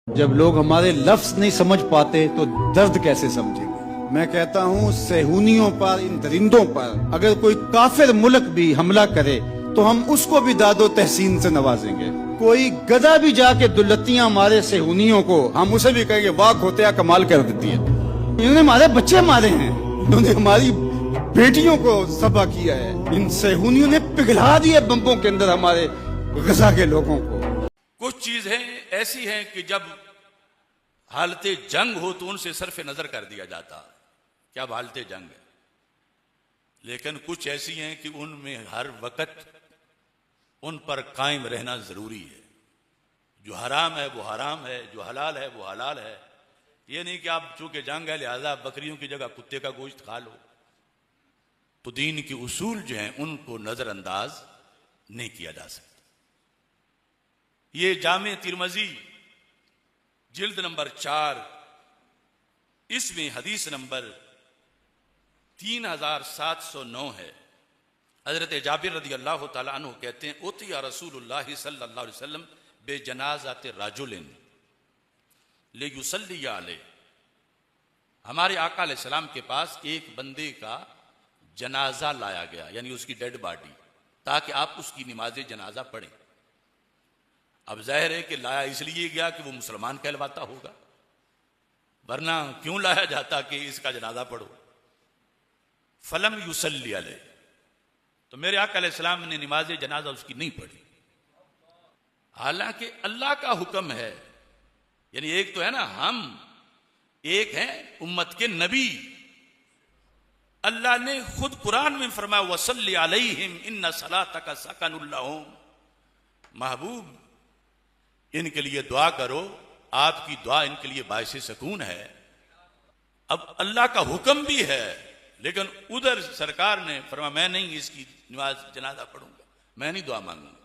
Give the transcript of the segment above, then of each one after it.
जब लोग हमारे लफ्ज नहीं समझ पाते तो दर्द कैसे समझेंगे। मैं कहता हूँ सेहूनियों पर, इन दरिंदों पर अगर कोई काफिर मुल्क भी हमला करे तो हम उसको भी दादो तहसीन से नवाजेंगे। कोई गधा भी जाके दुल्लतियां मारे सेहूनियों को, हम उसे भी कहेंगे वाह खोतिया कमाल कर देती है। इन्होंने हमारे बच्चे मारे हैं, इन्होंने हमारी बेटियों को सफा किया है। इन सेहूनियों ने पिघला दिए बम्बों के अंदर हमारे गजा के लोगों को। कुछ चीजें ऐसी हैं कि जब हालते जंग हो तो उनसे सरफ नजर कर दिया जाता, क्या हालते जंग है। लेकिन कुछ ऐसी हैं कि उनमें हर वक्त उन पर कायम रहना जरूरी है। जो हराम है वो हराम है, जो हलाल है वो हलाल है। ये नहीं कि आप चूंकि जंग है लिहाजा बकरियों की जगह कुत्ते का गोश्त खा लो। तो दीन के उसूल जो हैं उनको नजरअंदाज नहीं किया जा सकता। ये जामे तिरमजी जिल्द नंबर 4, इसमें हदीस नंबर 3709 है। हजरत जाबिर रदी अल्लाह तआला अन्हु कहते हैं उतिया रसूलुल्लाह सल्लल्लाहु अलैहि वसल्लम बेजनाज़ात राजुलिन लियुसल्ली अलैहि। हमारे आका अलैहिस्सलाम के पास एक बंदे का जनाजा लाया गया, यानी उसकी डेड बॉडी, ताकि आप उसकी नमाज जनाजा पढ़ें। अब जाहिर है कि लाया इसलिए गया कि वो मुसलमान कहलवाता होगा, वरना क्यों लाया जाता कि इसका जनाजा पढ़ो। फलम युसल्ली अलैहि, तो मेरे आका अलैहिस्सलाम ने नमाज जनाजा उसकी नहीं पढ़ी। हालांकि अल्लाह का हुक्म है, यानी एक तो है ना हम, एक है उम्मत के नबी। अल्लाह ने खुद कुरान में फरमाया वसल्ली अलैहिम इन्ना सलातका सकनुल लहुम। महबूब इनके लिए दुआ करो, आपकी दुआ इनके लिए बायसे सकून है। अब अल्लाह का हुक्म भी है, लेकिन उधर सरकार ने फरमाया मैं नहीं इसकी नमाज जनाजा पढ़ूंगा, मैं नहीं दुआ मांगूंगा।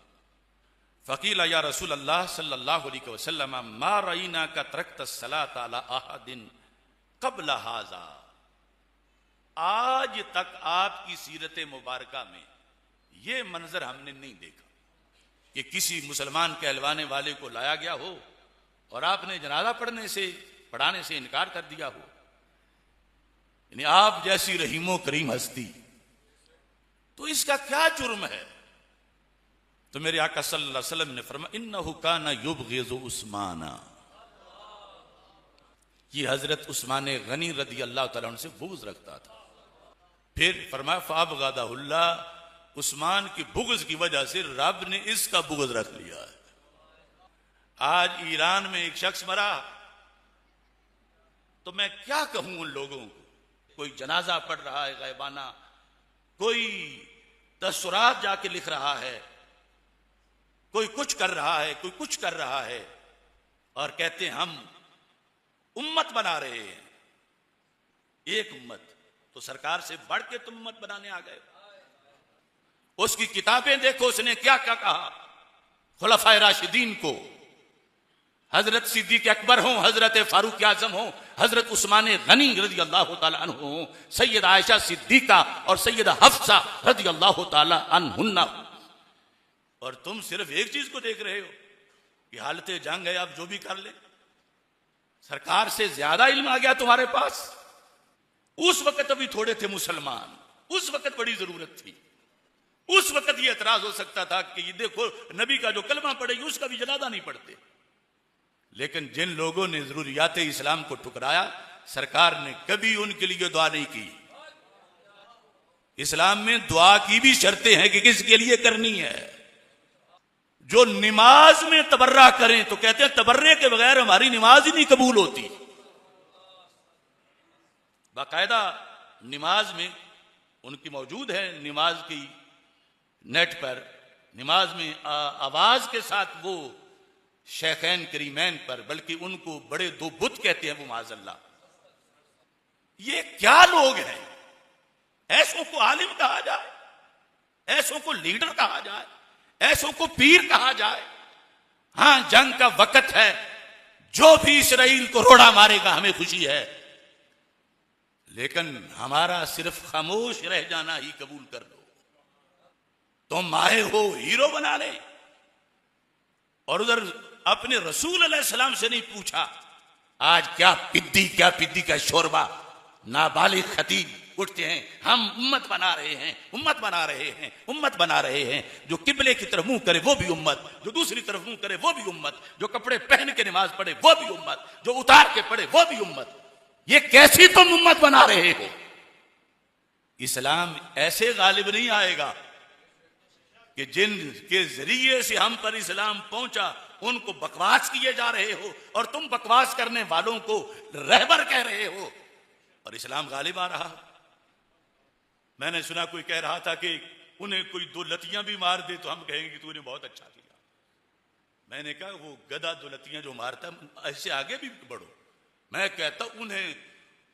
फकीला या रसूल अल्लाह सल्लल्लाहु अलैहि वसल्लम मा रईना का तरक्त सलात अला अहदिन क़ब्ल हाज़ा। आज तक आपकी सीरत मुबारका में यह मंजर हमने नहीं देखा कि किसी मुसलमान कहलवाने वाले को लाया गया हो और आपने जनाजा पढ़ाने से इनकार कर दिया हो। यानी आप जैसी रहीमो करीम हस्ती, तो इसका क्या जुर्म है। तो मेरे आका सल्लल्लाहु अलैहि वसल्लम ने फरमाया इन्नहु काना युबग़िज़ु उस्माना। ये हजरत उस्मान गनी रदी अल्लाह तआला अन्हु से बुग़्ज़ रखता था। फिर फरमाया फ़अबग़दहुल्लाह, उस्मान की बुग़्ज़ की वजह से रब ने इसका बुग़्ज़ रख लिया है। आज ईरान में एक शख्स मरा, तो मैं क्या कहूं उन लोगों को। कोई जनाजा पढ़ रहा है गायबाना, कोई तस्सुरात जाके लिख रहा है, कोई कुछ कर रहा है, कोई कुछ कर रहा है, और कहते हैं हम उम्मत बना रहे हैं। एक उम्मत, तो सरकार से बढ़ के तुम उम्मत बनाने आ गए। उसकी किताबें देखो, उसने क्या क्या कहा। खुलफाए राशिदीन को, हजरत सिद्दीक अकबर हो, हजरत फारूक आजम हो, हजरत उस्मान गनी रजी अल्लाह तआला अन्हु हो, सैयद आयशा सिद्दीका और सैयद हफ्सा रजी अल्लाह तआला अन्हुन्ना। और तुम सिर्फ एक चीज को देख रहे हो कि हालत जंग है, आप जो भी कर ले। सरकार से ज्यादा इल्म आ गया तुम्हारे पास। उस वक्त अभी थोड़े थे मुसलमान, उस वक्त बड़ी जरूरत थी। उस वक्त ये एतराज हो सकता था कि ये देखो नबी का जो कलमा पढ़ेगी उसका भी जनाजा नहीं पढ़ते। लेकिन जिन लोगों ने जरूरियात इस्लाम को ठुकराया, सरकार ने कभी उनके लिए दुआ नहीं की। इस्लाम में दुआ की भी शर्तें हैं कि किसके लिए करनी है। जो नमाज में तबर्रा करें तो कहते हैं तबर्रे के बगैर हमारी नमाज ही नहीं कबूल होती। बाकायदा नमाज में उनकी मौजूद है, नमाज की नेट पर, नमाज में आवाज के साथ वो शेखैन करीमैन पर, बल्कि उनको बड़े दो बुत कहते हैं वो माज़अल्लाह। ये क्या लोग हैं। ऐसों को आलिम कहा जाए, ऐसों को लीडर कहा जाए, ऐसों को पीर कहा जाए। हां, जंग का वक्त है, जो भी इसराइल को रोड़ा मारेगा हमें खुशी है, लेकिन हमारा सिर्फ खामोश रह जाना ही कबूल कर लो। तुम आए हो हीरो बना ले, और उधर अपने रसूल अलैहिस्सलाम से नहीं पूछा आज क्या पिद्दी का शोरबा। नाबालिग खतीब उठते हैं, हम उम्मत बना रहे हैं, उम्मत बना रहे हैं, उम्मत बना रहे हैं। जो किबले की तरफ मुंह करे वो भी उम्मत, जो दूसरी तरफ मुंह करे वो भी उम्मत, जो कपड़े पहन के नमाज पढ़े वो भी उम्मत, जो उतार के पढ़े वो भी उम्मत। ये कैसी तुम उम्मत बना रहे हो? इस्लाम ऐसे गालिब नहीं आएगा कि जिन के जरिए से हम पर इस्लाम पहुंचा उनको बकवास किए जा रहे हो और तुम बकवास करने वालों को रहबर कह रहे हो और इस्लाम गालिब आ रहा। मैंने सुना कोई कह रहा था कि उन्हें कोई 2 लतियां भी मार दे तो हम कहेंगे कि तूने बहुत अच्छा किया। मैंने कहा वो गधा 2 लतियां जो मारता ऐसे आगे भी बढ़ो। मैं कहता उन्हें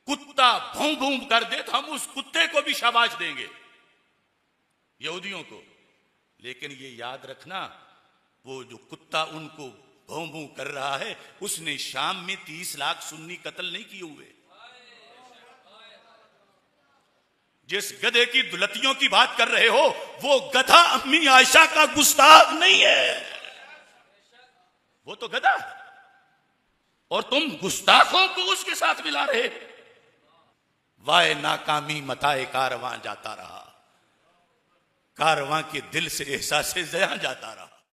कुत्ता भौं भौं कर दे तो हम उस कुत्ते को भी शाबाश देंगे, यहूदियों को। लेकिन ये याद रखना वो जो कुत्ता उनको भौं भौं कर रहा है उसने शाम में 30 लाख सुन्नी कत्ल नहीं किए हुए। जिस गधे की दुलतियों की बात कर रहे हो वो गधा अम्मी आयशा का गुस्ताख नहीं है, वो तो गधा और तुम गुस्ताखों को उसके साथ मिला रहे। वाए नाकामी मताए कारवां जाता रहा, कारवां के दिल से एहसास ज़यां जाता रहा।